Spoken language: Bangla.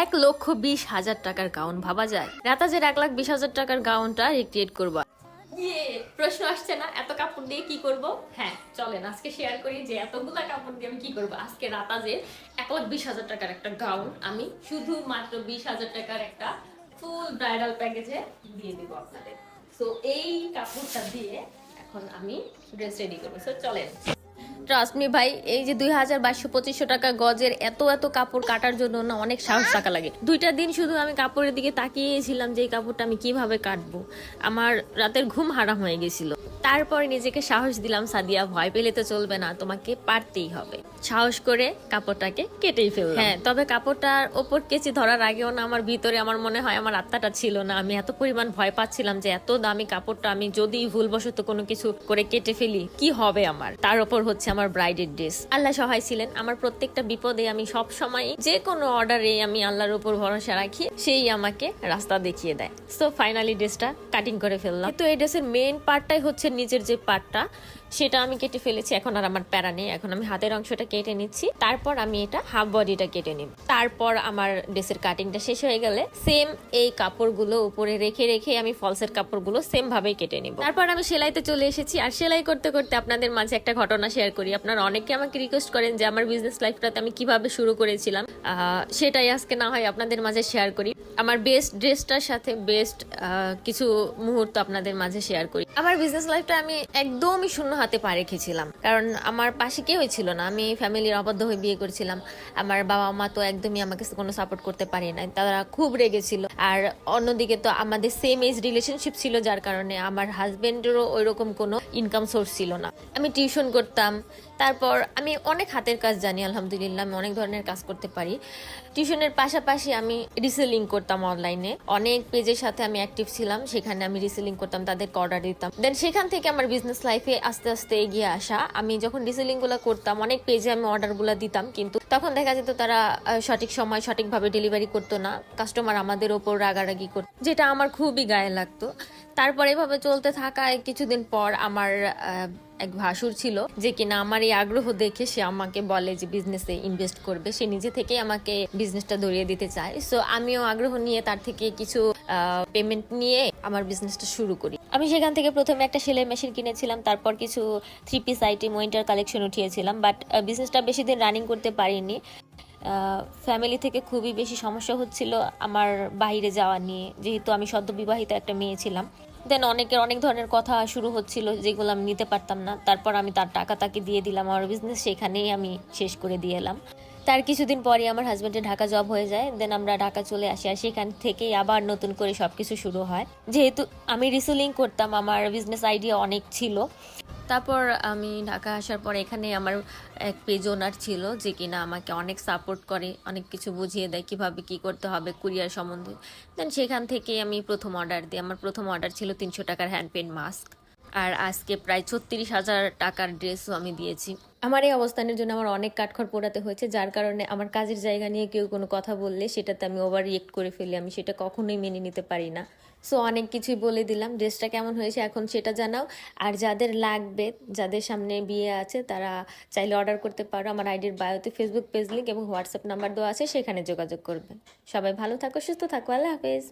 1,20,000 টাকার গাউন ভাবা যায়? রাতাজের 1,20,000 টাকার গাউনটা রিক্রিয়েট করবো। প্রশ্ন আসছে না এত কাপড় দিয়ে কি করব? হ্যাঁ চলেন আজকে শেয়ার করি যে এতগুলা কাপড় দিয়ে আমি কি করব। আজকে রাতাজের 1,20,000 টাকার একটা গাউন আমি শুধুমাত্র 20,000 টাকার একটা ফুল ব্রাইডাল প্যাকেজে দিয়ে দিব আপনাদের। সো এই কাপড়টা দিয়ে এখন আমি ড্রেস রেডি করবো। সো চলেন। ট্রাস্ট মি ভাই, এই যে 2,200-2,500 টাকা গজের এত এত কাপড় কাটার জন্য না অনেক সাহস টাকা লাগে। 2টা দিন শুধু আমি কাপড়ের দিকে তাকিয়েছিলাম যে এই কাপড়টা আমি কিভাবে কাটবো। আমার রাতের ঘুম হারাম হয়ে গেছিল। তারপর নিজেকে সাহস দিলাম, সাদিয়া ভয় পেলে তো চলবে না, তোমাকে পারতেই হবে। সাহস করে কাপড়টাকে কেটেই ফেললাম। হ্যাঁ, তবে কাপড়টার ওপর কেচি ধরার আগেও না আমার ভিতরে আমার মনে হয় আমার আত্মাটা ছিল না। আমি এত পরিমাণ ভয় পাচ্ছিলাম যে এত দামি কাপড়টা আমি যদি ভুলবশত কোনো কিছু করে কেটে ফেলি কি হবে আমার। তার উপর হচ্ছে আমার ব্রাইডের ড্রেস। আল্লাহ সহায় ছিলেন। আমার প্রত্যেকটা বিপদে আমি সব সময় যে কোনো অর্ডারে আমি আল্লাহর উপর ভরসা রাখি, সেই আমাকে রাস্তা দেখিয়ে দেয়। সো ফাইনালি ড্রেসটা কাটিং করে ফেললাম। তো এই ড্রেসের মেইন পার্টটাই হচ্ছে নিচের যে পার্টটা, সেটা আমি কেটে ফেলেছি। এখন আর আমার প্যারা নেই, এখন আমি হাতের অংশটা কেটে নিচ্ছি। তারপর আমি এটা হাফ বডিটা কেটে নিব। তারপর আমার ড্রেসের কাটিংটা শেষ হয়ে গেলে সেম এই কাপড়গুলো উপরে রেখে রেখে আমি ফলসের কাপড়গুলো সেম ভাবেই কেটে নিব। তারপর আমি সেলাইতে চলে এসেছি। আর সেলাই করতে করতে আপনাদের মাঝে একটা ঘটনা শেয়ার করি। আপনারা অনেকে আমাকে রিকোয়েস্ট করেন যে আমার বিজনেস লাইফটাতে আমি কিভাবে শুরু করেছিলাম, সেটাই আজকে না হয় আপনাদের মাঝে শেয়ার করি। আমার বেস্ট ড্রেসটার সাথে বেস্ট কিছু মুহূর্ত আপনাদের মাঝে শেয়ার করি। আমার বিজনেস লাইফটা আমি একদমই শূন্য হাতে পা রেখেছিলাম, কারণ আমার পাশে কেউই ছিল না। আমি ফ্যামিলির আবদ্ধ হয়ে বিয়ে করেছিলাম। আমার বাবা মা তো একদমই আমাকে কোনো সাপোর্ট করতে পারে না, তারা খুব রেগেছিল। আর অন্যদিকে তো আমাদের সেম এজ রিলেশনশিপ ছিল, যার কারণে আমার হাজবেন্ডেরও ওইরকম কোনো ইনকাম সোর্স ছিল না। আমি টিউশন করতাম। তারপর আমি অনেক হাতের কাজ জানি, আলহামদুলিল্লাহ আমি অনেক ধরনের কাজ করতে পারি। টিউশনের পাশাপাশি আমি রিসেলিং করতাম অনলাইনে। অনেক পেজের সাথে আমি অ্যাক্টিভ ছিলাম, সেখানে আমি রিসেলিং করতাম, তাদেরকে অর্ডার দিতাম। দেন সেখান থেকে আমার বিজনেস লাইফে আস্তে আস্তে এগিয়ে আসা। আমি যখন রিসেলিং গুলো করতাম, অনেক পেজে আমি অর্ডার গুলো দিতাম, কিন্তু তখন দেখা যেত তারা সঠিক সময় সঠিকভাবে ডেলিভারি করতো না। কাস্টমার আমাদের ওপর রাগারাগি করতো, যেটা আমার খুবই গায়ে লাগতো। তারপর এভাবে চলতে থাকায় কিছুদিন পর আমার এক ভাসুর ছিল, যে কিনা আমার এই আগ্রহ দেখে সে আমাকে বলে যে বিজনেসে ইনভেস্ট করবে। সে নিজে থেকে আমাকে বিজনেসটা ধরিয়ে দিতে চায়। সো আমিও আগ্রহ নিয়ে তার থেকে কিছু পেমেন্ট নিয়ে আমার বিজনেসটা শুরু করি। আমি সেখান থেকে প্রথমে একটা সেলাই মেশিন কিনেছিলাম, তারপর কিছু 3 পিস আইটেম উইন্টার কালেকশন উঠিয়েছিলাম। বাট বিজনেসটা বেশি দিন রানিং করতে পারিনি। ফ্যামিলি থেকে খুবই বেশি সমস্যা হচ্ছিল আমার বাইরে যাওয়া নিয়ে, যেহেতু আমি সদ্য বিবাহিত একটা মেয়ে ছিলাম। দেন অনেকের অনেক ধরনের কথা শুরু হচ্ছিল, যেগুলো আমি নিতে পারতাম না। তারপর আমি তার টাকা তাকে দিয়ে দিলাম, আমার বিজনেস সেখানেই আমি শেষ করে দিয়ে এলাম। তার কিছুদিন পরে আমার হাজবেন্ডের ঢাকা জব হয়ে যায়। দেন আমরা ঢাকা চলে আসি, আর সেখান থেকেই আবার নতুন করে সবকিছু শুরু হয়। যেহেতু আমি রিসেলিং করতাম, আমার বিজনেস আইডিয়া অনেক ছিল। তারপর আমি ঢাকা আসার পর এখানে আমার এক পেজ ওনার ছিল, যে কিনা আমাকে অনেক সাপোর্ট করে, অনেক কিছু বুঝিয়ে দেয় কিভাবে কি করতে হবে কুরিয়ার সম্বন্ধে। দেন সেখান থেকে আমি প্রথম অর্ডার দিই। আমার প্রথম অর্ডার ছিল 300 টাকার হ্যান্ড পেইন্ট মাস্ক। আর আজকে প্রায় 36,000 টাকার ড্রেসও আমি দিয়েছি। আমার এই অবস্থানের জন্য আমার অনেক কাঠখড় পোড়াতে হয়েছে, যার কারণে আমার কাজের জায়গা নিয়ে কেউ কোনো কথা বললে সেটাতে আমি ওভার রিয়েক্ট করে ফেলি। আমি সেটা কখনোই মেনে নিতে পারি না। সো অনেক কিছুই বলে দিলাম। ড্রেসটা কেমন হয়েছে এখন সেটা জানাও। আর যাদের লাগবে, যাদের সামনে বিয়ে আছে, তারা চাইলে অর্ডার করতে পারো। আমার আইডির বায়োতে ফেসবুক পেজ লিঙ্ক এবং হোয়াটসঅ্যাপ নাম্বার দেওয়া আছে, সেখানে যোগাযোগ করবে। সবাই ভালো থাকো, সুস্থ থাকো, আল্লাহ হাফেজ।